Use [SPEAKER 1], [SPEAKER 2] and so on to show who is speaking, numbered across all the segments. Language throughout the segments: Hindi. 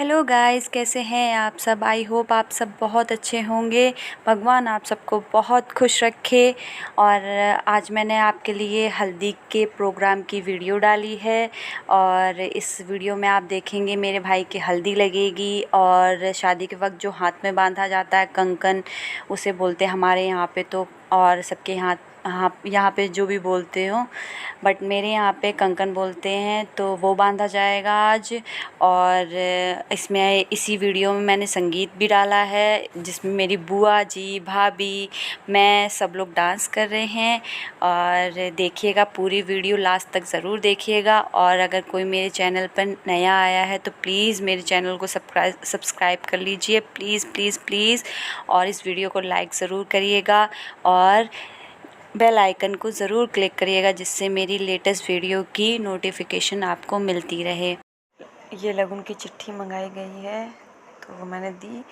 [SPEAKER 1] हेलो गाइस, कैसे हैं आप सब। आई होप आप सब बहुत अच्छे होंगे। भगवान आप सबको बहुत खुश रखे। और आज मैंने आपके लिए हल्दी के प्रोग्राम की वीडियो डाली है और इस वीडियो में आप देखेंगे मेरे भाई की हल्दी लगेगी। और शादी के वक्त जो हाथ में बांधा जाता है कंकन, उसे बोलते हैं हमारे यहाँ पे तो, और सबके यहाँ पे जो भी बोलते हो, बट मेरे यहाँ पे कंकन बोलते हैं। तो वो बांधा जाएगा आज। और इसमें इसी वीडियो में मैंने संगीत भी डाला है, जिसमें मेरी बुआ जी, भाभी, मैं सब लोग डांस कर रहे हैं। और देखिएगा, पूरी वीडियो लास्ट तक ज़रूर देखिएगा। और अगर कोई मेरे चैनल पर नया आया है तो प्लीज़ मेरे चैनल को सब्सक्राइब कर लीजिए, प्लीज़ प्लीज़ प्लीज़। और इस वीडियो को लाइक ज़रूर करिएगा और बेल आइकन को ज़रूर क्लिक करिएगा, जिससे मेरी लेटेस्ट वीडियो की नोटिफिकेशन आपको मिलती रहे। ये लगुन की चिट्ठी मंगाई गई है तो वो मैंने दी।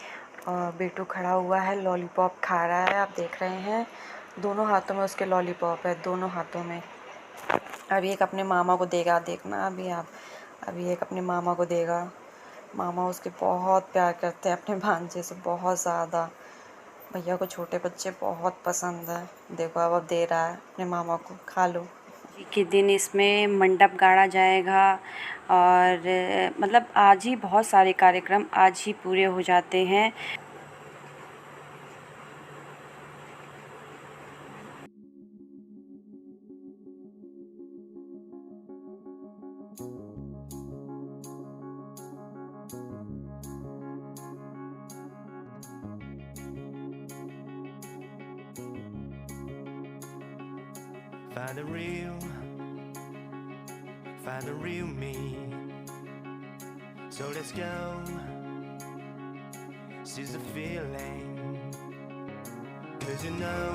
[SPEAKER 1] और बेटू खड़ा हुआ है, लॉलीपॉप खा रहा है, आप देख रहे हैं। दोनों हाथों में उसके लॉलीपॉप है, दोनों हाथों में। अभी एक अपने मामा को देगा, देखना अभी एक अपने मामा को देगा। मामा उसके बहुत प्यार करते हैं, अपने भांजे से बहुत ज़्यादा। भैया को छोटे बच्चे बहुत पसंद है। देखो अब दे रहा है अपने मामा को, खा लो। के दिन इसमें मंडप गाड़ा जाएगा। और मतलब आज ही बहुत सारे कार्यक्रम आज ही पूरे हो जाते हैं।
[SPEAKER 2] Find the real me. So let's go. Seize the feeling. 'Cause you know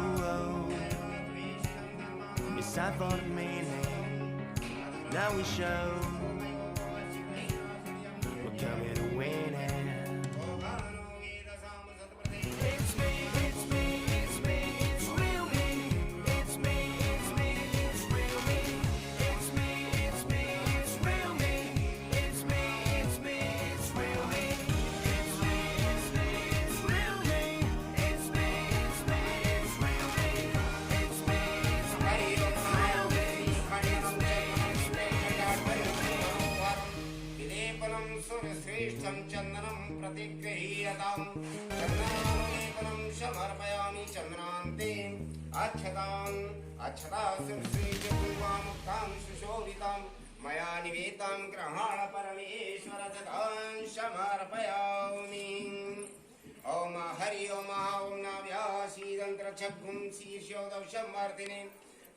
[SPEAKER 2] it's time for the meaning. Now we show we're coming to win it.
[SPEAKER 3] श्रेष्ठं चंदनं प्रतिगृह्यताम् चंदनालेपनं समर्पयामि चंदनान्ते अक्षतां श्रीजपूर्वामुक्तां सुशोभितां मया निवेतां ग्रहाण परमेश्वर जतां समर्पयामि। ओम हरि ओम ओम नाभ्यासीदंत्रचक्षुं शीर्षोदशमर्दिने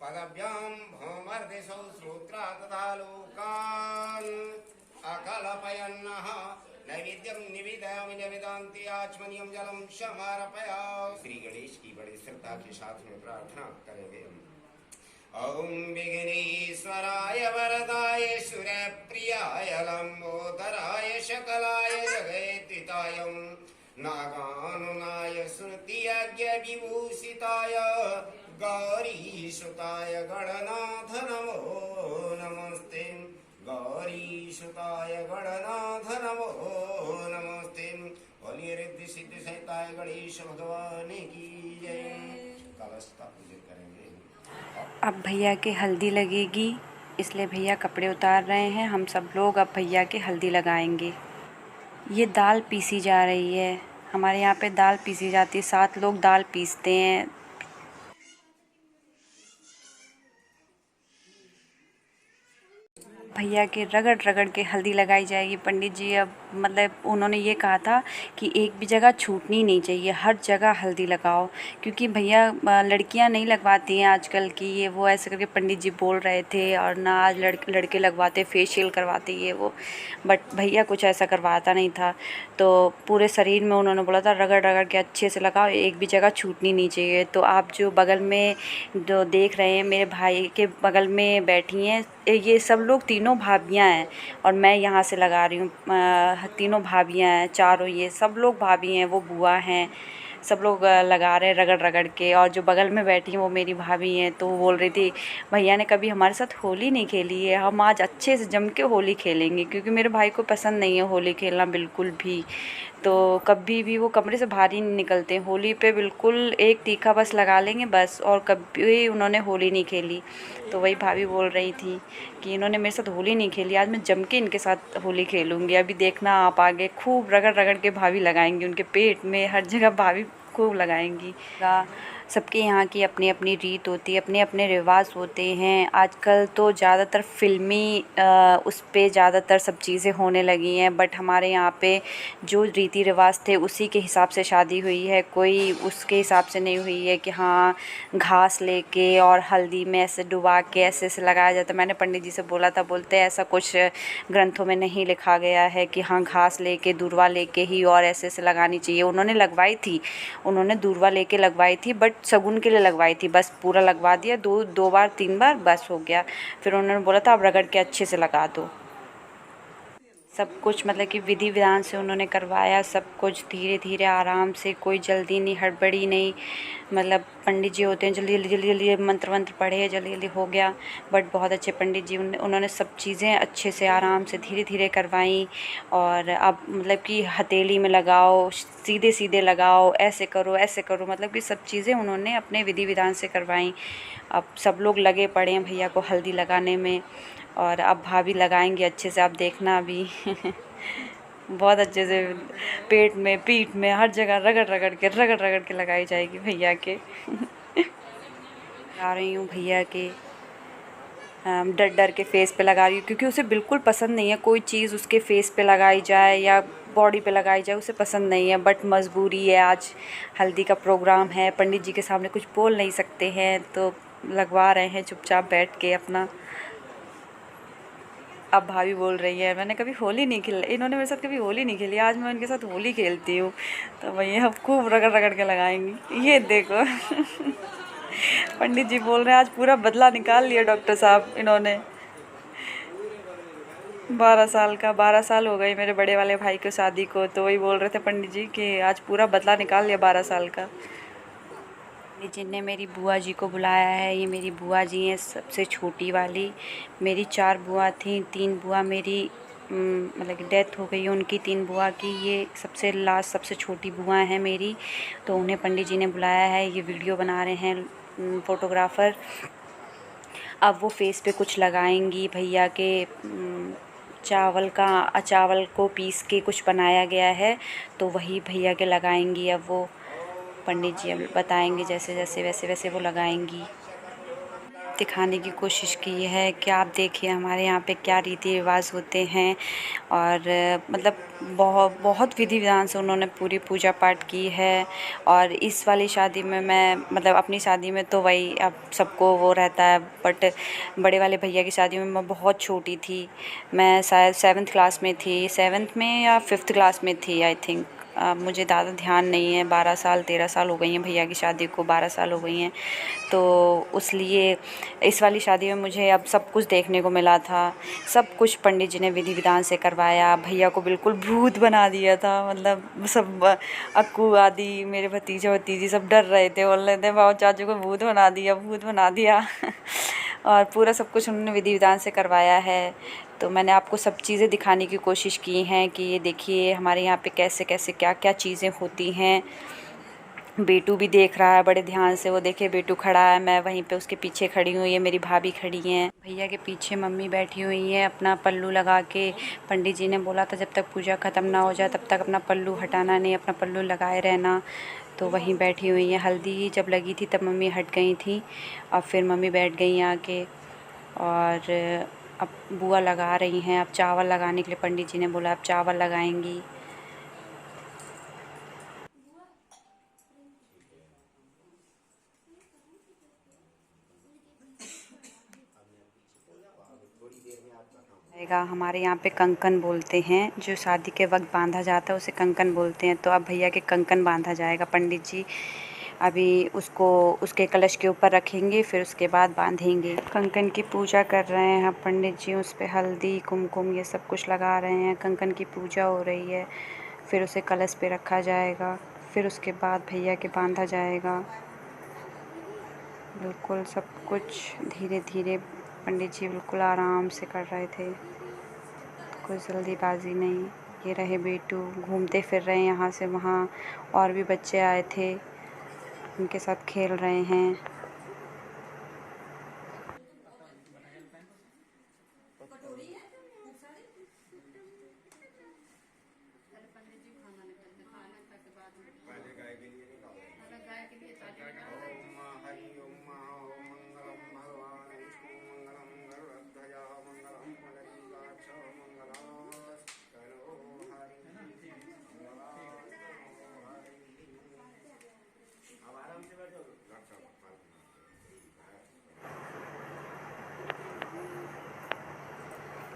[SPEAKER 3] पदभ्यां भौमर्देशौ श्रोत्रा तथा लोकान् अकलपयन्नः नैवेद्यं निवेदयामि निवेदान्ते आचमनीयं जलं समर्पयामि। श्री गणेश की बड़ी श्रद्धा के साथ में प्रार्थना करेंगे। ओम विघ्नेश्वराय वरदाय सूर्यप्रियाय लंबोदराय सकलाय जगद्धिताय नागानुनाय श्रुतियज्ञ विभूषिताय गौरीसुताय गणनाथ नमो नमस्ते। गौरीसुताय गणनाथ नमो नमस्ते। बोलिए रिद्धि सिद्धि सहिताय गणेश भगवान की जय। कलश का पूजन करेंगे।
[SPEAKER 1] अब भैया के हल्दी लगेगी, इसलिए भैया कपड़े उतार रहे हैं। हम सब लोग अब भैया के हल्दी लगाएंगे। ये दाल पीसी जा रही है, हमारे यहाँ पे दाल पीसी जाती है, 7 लोग दाल पीसते हैं। भैया के रगड़ रगड़ के हल्दी लगाई जाएगी। पंडित जी अब मतलब उन्होंने ये कहा था कि एक भी जगह छूटनी नहीं चाहिए, हर जगह हल्दी लगाओ, क्योंकि भैया लड़कियां नहीं लगवाती हैं आजकल की, ये वो ऐसे करके पंडित जी बोल रहे थे। और ना आज लड़के लगवाते, फेशियल करवाते ये वो, बट भैया कुछ ऐसा करवाता नहीं था। तो पूरे शरीर में उन्होंने बोला था रगड़ रगड़ के अच्छे से लगाओ, एक भी जगह छूटनी नहीं चाहिए। तो आप जो बगल में जो देख रहे हैं, मेरे भाई के बगल में बैठी हैं, ये सब लोग तीनों भाभियां हैं। और मैं यहाँ से लगा रही हूँ। तीनों भाभियां हैं, चारों ये सब लोग भाभी हैं, वो बुआ हैं। सब लोग लगा रहे हैं रगड़ रगड़ के। और जो बगल में बैठी हैं वो मेरी भाभी हैं, तो वो बोल रही थी भैया ने कभी हमारे साथ होली नहीं खेली है, हम आज अच्छे से जम के होली खेलेंगे, क्योंकि मेरे भाई को पसंद नहीं है होली खेलना बिल्कुल भी। तो कभी भी वो कमरे से बाहर ही नहीं निकलते हैं। होली पे बिल्कुल एक तीखा बस लगा लेंगे बस, और कभी उन्होंने होली नहीं खेली। तो वही भाभी बोल रही थी कि इन्होंने मेरे साथ होली नहीं खेली, आज मैं जम के इनके साथ होली खेलूँगी। अभी देखना आप आगे, खूब रगड़ रगड़ के भाभी लगाएंगी उनके पेट में, हर जगह भाभी खूब लगाएंगी। सबके यहाँ की अपनी अपनी रीत होती है, अपने अपने रिवाज होते हैं। आजकल तो ज़्यादातर फिल्मी उस पे ज़्यादातर सब चीज़ें होने लगी हैं, बट हमारे यहाँ पे जो रीति रिवाज थे उसी के हिसाब से शादी हुई है। कोई उसके हिसाब से नहीं हुई है कि हाँ घास लेके और हल्दी में ऐसे डुबा के ऐसे ऐसे लगाया जाता। मैंने पंडित जी से बोला था, बोलते ऐसा कुछ ग्रंथों में नहीं लिखा गया है कि हाँ घास लेके दूर्वा लेके ही और ऐसे ऐसे लगानी चाहिए। उन्होंने लगवाई थी, उन्होंने दूर्वा लेके लगवाई थी, बट शगुन के लिए लगवाई थी, बस पूरा लगवा दिया, दो बार 3 बार बस हो गया। फिर उन्होंने बोला था आप रगड़ के अच्छे से लगा दो। सब कुछ मतलब कि विधि विधान से उन्होंने करवाया, सब कुछ धीरे धीरे आराम से, कोई जल्दी नहीं हड़बड़ी नहीं। मतलब पंडित जी होते हैं जल्दी जल्दी जल्दी जल्दी मंत्र वंत्र पढ़े, जल्दी जल्दी हो गया। बट बहुत अच्छे पंडित जी, उन्होंने सब चीज़ें अच्छे से आराम से धीरे धीरे करवाई। और अब मतलब कि हथेली में लगाओ, सीधे सीधे लगाओ, ऐसे करो, मतलब कि सब चीज़ें उन्होंने अपने विधि विधान से करवाई। अब सब लोग लगे पड़े हैं भैया को हल्दी लगाने में, और अब भाभी लगाएंगे अच्छे से, आप देखना अभी। बहुत अच्छे से पेट में, पीठ में, हर जगह रगड़ रगड़ के लगाई जाएगी भैया के। लगा रही हूँ भैया के, डर डर के फेस पे लगा रही हूँ, क्योंकि उसे बिल्कुल पसंद नहीं है कोई चीज़ उसके फेस पे लगाई जाए या बॉडी पे लगाई जाए, उसे पसंद नहीं है। बट मजबूरी है, आज हल्दी का प्रोग्राम है, पंडित जी के सामने कुछ बोल नहीं सकते हैं, तो लगवा रहे हैं चुपचाप बैठ के अपना। अब भाभी बोल रही है मैंने कभी होली नहीं खेली, इन्होंने मेरे साथ कभी होली नहीं खेली, आज मैं इनके साथ होली खेलती हूँ। तो भैया अब खूब रगड़ रगड़ के लगाएंगी, ये देखो। पंडित जी बोल रहे हैं आज पूरा बदला निकाल लिया डॉक्टर साहब इन्होंने। 12 साल हो गए मेरे बड़े वाले भाई की शादी को, तो वही बोल रहे थे पंडित जी कि आज पूरा बदला निकाल लिया 12 साल का। पंडित जी ने मेरी बुआ जी को बुलाया है, ये मेरी बुआ जी हैं सबसे छोटी वाली। मेरी 4 बुआ थी, 3 बुआ मेरी मतलब कि डेथ हो गई है उनकी, 3 बुआ की, ये सबसे लास्ट सबसे छोटी बुआ हैं मेरी। तो उन्हें पंडित जी ने बुलाया है, ये वीडियो बना रहे हैं फ़ोटोग्राफ़र। अब वो फेस पे कुछ लगाएंगी भैया के। चावल को पीस के कुछ बनाया गया है, तो वही भैया के लगाएंगी। अब वो पंडित जी अब बताएंगे जैसे जैसे वैसे वैसे वो लगाएंगी। दिखाने की कोशिश की है कि आप देखिए हमारे यहाँ पे क्या रीति रिवाज होते हैं। और मतलब बहुत विधि विधान से उन्होंने पूरी पूजा पाठ की है। और इस वाली शादी में मैं मतलब अपनी शादी में तो वही अब सबको वो रहता है, बट बड़े वाले भैया की शादी में मैं बहुत छोटी थी, मैं शायद 7th क्लास में थी, 7th में या 5th क्लास में थी आई थिंक। मुझे ज़्यादा ध्यान नहीं है। 13 साल हो गई हैं भैया की शादी को, 12 साल हो गई हैं। तो इसलिए इस वाली शादी में मुझे अब सब कुछ देखने को मिला था। सब कुछ पंडित जी ने विधि विधान से करवाया। भैया को बिल्कुल भूत बना दिया था, मतलब सब अक्कू आदि मेरे भतीजे भतीजी सब डर रहे थे, बोल रहे थे बाबू चाचू को भूत बना दिया। और पूरा सब कुछ उन्होंने विधि विधान से करवाया है। तो मैंने आपको सब चीज़ें दिखाने की कोशिश की हैं कि ये देखिए हमारे यहाँ पे कैसे कैसे क्या क्या चीज़ें होती हैं। बेटू भी देख रहा है बड़े ध्यान से, वो देखिए बेटू खड़ा है, मैं वहीं पे उसके पीछे खड़ी हूँ, ये मेरी भाभी खड़ी हैं। भैया के पीछे मम्मी बैठी हुई है अपना पल्लू लगा के। पंडित जी ने बोला था जब तक पूजा ख़त्म ना हो जाए तब तक अपना पल्लू हटाना नहीं, अपना पल्लू लगाए रहना। तो वहीं बैठी हुई है। हल्दी जब लगी थी तब मम्मी हट गई थी, और फिर मम्मी बैठ गई आके। और अब बुआ लगा रही हैं। अब चावल लगाने के लिए पंडित जी ने बोला, अब चावल लगाएंगी। हमारे यहाँ पे कंकन बोलते हैं, जो शादी के वक्त बांधा जाता है उसे कंकन बोलते हैं। तो अब भैया के कंकन बांधा जाएगा। पंडित जी अभी उसको उसके कलश के ऊपर रखेंगे, फिर उसके बाद बांधेंगे। कंकन की पूजा कर रहे हैं पंडित जी, उस पे हल्दी कुमकुम ये सब कुछ लगा रहे हैं। कंकन की पूजा हो रही है, फिर उसे कलश पे रखा जाएगा, फिर उसके बाद भैया के बांधा जाएगा। बिल्कुल सब कुछ धीरे धीरे पंडित जी बिल्कुल आराम से कर रहे थे, कोई जल्दीबाजी नहीं। ये रहे बेटू घूमते फिर रहे हैं यहाँ से वहाँ, और भी बच्चे आए थे उनके साथ खेल रहे हैं।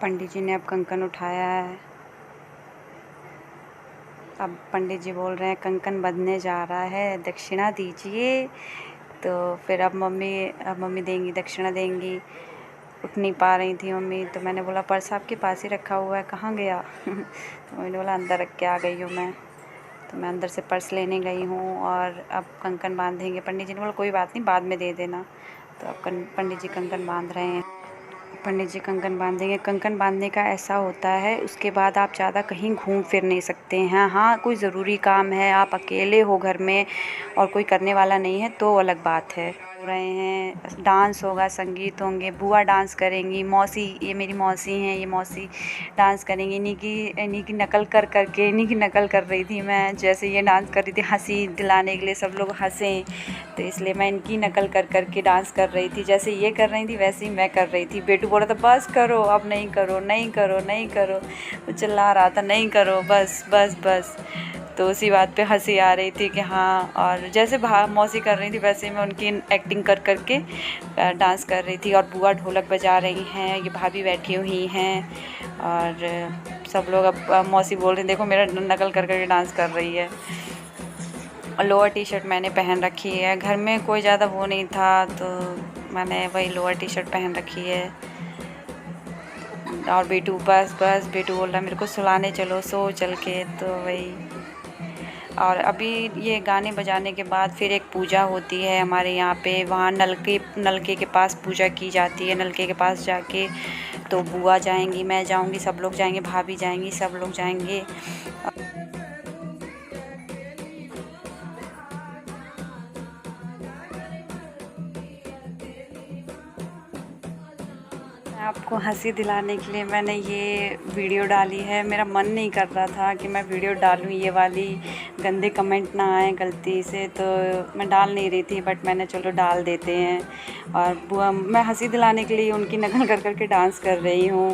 [SPEAKER 1] पंडित जी ने अब कंकन उठाया है। अब पंडित जी बोल रहे हैं कंकन बंधने जा रहा है, दक्षिणा दीजिए। तो फिर अब मम्मी देंगी, दक्षिणा देंगी। उठ नहीं पा रही थी मम्मी, तो मैंने बोला पर्स आपके पास ही रखा हुआ है, कहाँ गया? तो मैंने बोला अंदर रख के आ गई हूँ मैं। तो मैं अंदर से पर्स लेने गई हूँ और अब कंकन बांधेंगे। पंडित जी ने बोला कोई बात नहीं, बाद में दे देना। तो अब पंडित जी कंकन बांध रहे हैं। पंडित जी कंकन बांधेंगे। कंकन बांधने का ऐसा होता है, उसके बाद आप ज़्यादा कहीं घूम फिर नहीं सकते हैं। हाँ, कोई ज़रूरी काम है, आप अकेले हो घर में और कोई करने वाला नहीं है तो अलग बात है। हो रहे हैं, डांस होगा, संगीत होंगे, बुआ डांस करेंगी, मौसी, ये मेरी मौसी हैं, ये मौसी डांस करेंगी। इन्हीं की नकल करके इन्हीं की नकल कर रही थी मैं। जैसे ये डांस कर रही थी, हंसी दिलाने के लिए, सब लोग हंसें, तो इसलिए मैं इनकी नकल करके डांस कर रही थी। जैसे ये कर रही थी वैसे ही मैं कर रही थी। बेटू बोल रहा था बस करो, अब नहीं करो, नहीं करो, नहीं करो। वो चिल्ला रहा था नहीं करो, बस बस बस। तो उसी बात पे हंसी आ रही थी कि हाँ, और जैसे मौसी कर रही थी वैसे ही मैं उनकी एक्टिंग करके डांस कर रही थी। और बुआ ढोलक बजा रही हैं, ये भाभी बैठी हुई हैं और सब लोग। अब मौसी बोल रही देखो मेरा नकल करके डांस कर रही है। और लोअर टी शर्ट मैंने पहन रखी है, घर में कोई ज़्यादा वो नहीं था तो मैंने वही लोअर टी शर्ट पहन रखी है। और बेटू बस बेटू बोल रहा मेरे को सुलाने चलो, सो चल के। तो वही, और अभी ये गाने बजाने के बाद फिर एक पूजा होती है हमारे यहाँ पे। वहाँ नलके के पास पूजा की जाती है। नलके के पास जाके तो बुआ जाएंगी, मैं जाऊंगी, सब लोग जाएंगे, भाभी जाएंगी, सब लोग जाएंगे। आपको हंसी दिलाने के लिए मैंने ये वीडियो डाली है। मेरा मन नहीं कर रहा था कि मैं वीडियो डालूं, ये वाली गंदे कमेंट ना आए गलती से, तो मैं डाल नहीं रही थी, बट मैंने चलो डाल देते हैं। और मैं हंसी दिलाने के लिए उनकी नकल करके डांस कर रही हूँ।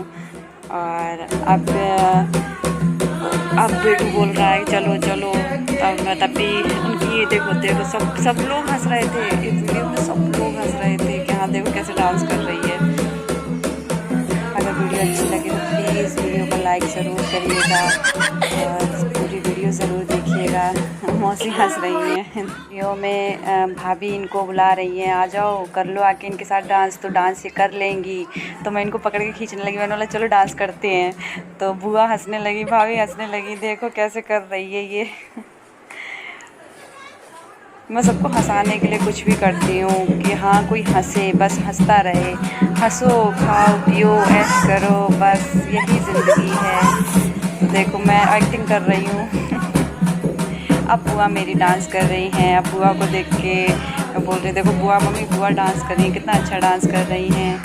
[SPEAKER 1] और अब बेटू बोल रहा है चलो चलो। तब भी उनकी देखो सब लोग हंस रहे थे इस वीडियो में, सब लोग हंस रहे थे कि हाँ देखो कैसे डांस कर रही है। अगर वीडियो अच्छी लगे तो प्लीज़ वीडियो को लाइक ज़रूर करिएगा और पूरी वीडियो ज़रूर देखिएगा। मौसी हंस रही हैं वीडियो में। भाभी इनको बुला रही हैं, आ जाओ कर लो आके इनके साथ डांस। तो डांस ये कर लेंगी, तो मैं इनको पकड़ के खींचने लगी। मैंने बोला चलो डांस करते हैं। तो बुआ हंसने लगी, भाभी हंसने लगी, देखो कैसे कर रही है ये। मैं सबको हंसाने के लिए कुछ भी करती हूँ कि हाँ कोई हंसे, बस हंसता रहे। हंसो, खाओ, पियो, ऐश करो, बस यही ज़िंदगी है। तो देखो मैं एक्टिंग कर रही हूँ। अब बुआ मेरी डांस कर रही हैं। अब बुआ को देख के बोल रही देखो बुआ, मम्मी बुआ डांस कर रही हैं, कितना अच्छा डांस कर रही हैं।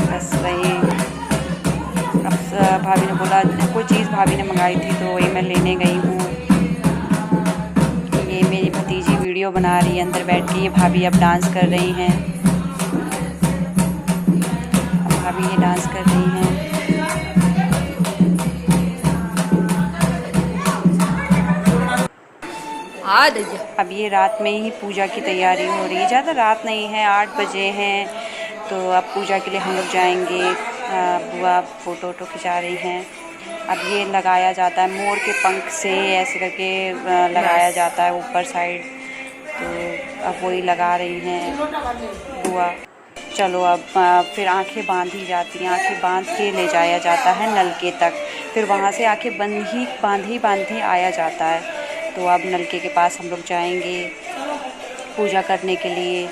[SPEAKER 1] बस वही, अब भाभी ने बोला कोई चीज़ भाभी ने मंगाई थी तो वही मैं लेने गई हूँ। ये मेरी भतीजी वीडियो बना रही है अंदर बैठ के। ये भाभी अब डांस कर रही हैं। अब भाभी ये डांस कर रही हैं। अब ये रात में ही पूजा की तैयारी हो रही है। ज़्यादा रात नहीं है, 8 बजे हैं। तो अब पूजा के लिए हम लोग जाएंगे। बुआ फ़ोटो खिंचा रही हैं। अब ये लगाया जाता है मोर के पंख से, ऐसे करके लगाया जाता है ऊपर साइड। तो अब वही लगा रही हैं बुआ। चलो अब फिर आंखें बांधी जाती हैं। आंखें बांध के ले जाया जाता है नलके तक। फिर वहाँ से आंखें बांधी आया जाता है। तो अब नलके के पास हम लोग जाएंगे पूजा करने के लिए।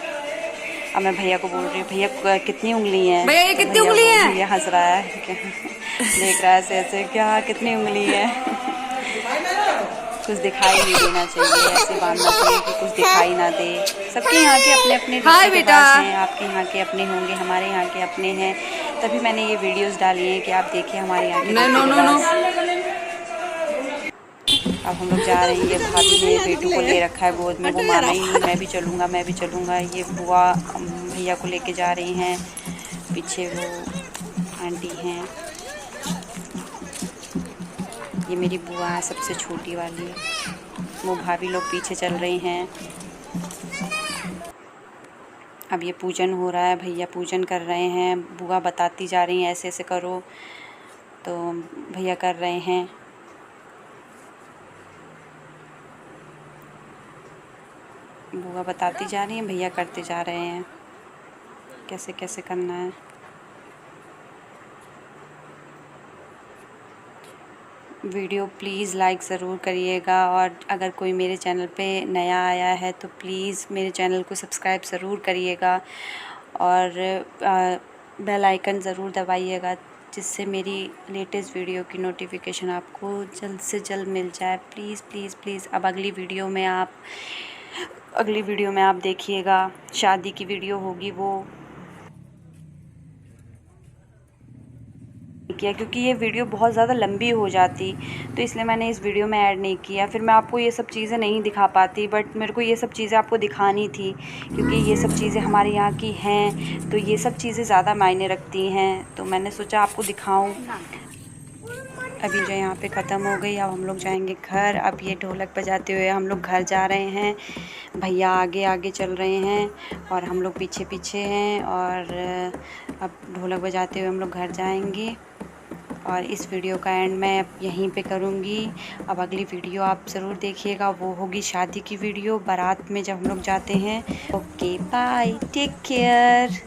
[SPEAKER 1] अब मैं भैया को बोल रही हूँ, भैया कितनी उंगली हैं?
[SPEAKER 4] भैया ये कितनी उंगली है?
[SPEAKER 1] भैया हंस रहा है देख रहा है ऐसे ऐसे, क्या कितनी उंगली है? कुछ दिखाई नहीं देना चाहिए, ऐसे बांधना चाहिए कि कुछ दिखाई ना दे। सबके यहाँ के अपने अपने रिवाज हैं, आपके यहाँ के अपने होंगे, हमारे यहाँ के अपने हैं, तभी मैंने ये वीडियोस डाली हैं कि आप देखिए हमारे यहाँ के रिवाज। अब हम लोग जा रहे हैं, ये भाभी ने बेटू को ले रखा है गोद में, वो माना ही नहीं, मैं भी चलूँगा मैं भी चलूँगा। ये बुआ भैया को लेके जा रही हैं, पीछे वो आंटी हैं, ये मेरी बुआ है सबसे छोटी वाली, वो भाभी लोग पीछे चल रही हैं। अब ये पूजन हो रहा है, भैया पूजन कर रहे हैं, बुआ बताती जा रही हैं ऐसे ऐसे करो, तो भैया कर रहे हैं। बुआ बताती जा रही हैं, भैया करते जा रहे हैं कैसे कैसे करना है। वीडियो प्लीज़ लाइक ज़रूर करिएगा, और अगर कोई मेरे चैनल पे नया आया है तो प्लीज़ मेरे चैनल को सब्सक्राइब ज़रूर करिएगा, और बेल आइकन ज़रूर दबाइएगा, जिससे मेरी लेटेस्ट वीडियो की नोटिफिकेशन आपको जल्द से जल्द मिल जाए। Please please please. अब अगली वीडियो में आप देखिएगा, शादी की वीडियो होगी वो, किया क्योंकि ये वीडियो बहुत ज़्यादा लंबी हो जाती, तो इसलिए मैंने इस वीडियो में ऐड नहीं किया। फिर मैं आपको ये सब चीज़ें नहीं दिखा पाती, बट मेरे को ये सब चीज़ें आपको दिखानी थी क्योंकि ये सब चीज़ें हमारे यहाँ की हैं, तो ये सब चीज़ें ज़्यादा मायने रखती हैं, तो मैंने सोचा आपको दिखाऊं। अभी जो यहाँ पे ख़त्म हो गई, अब हम लोग जाएंगे घर। अब ये ढोलक बजाते हुए हम लोग घर जा रहे हैं, भैया आगे आगे चल रहे हैं और हम लोग पीछे पीछे हैं, और अब ढोलक बजाते हुए हम लोग घर जाएंगे। और इस वीडियो का एंड मैं यहीं पे करूँगी। अब अगली वीडियो आप ज़रूर देखिएगा, वो होगी शादी की वीडियो, बारात में जब हम लोग जाते हैं। Okay bye, take care.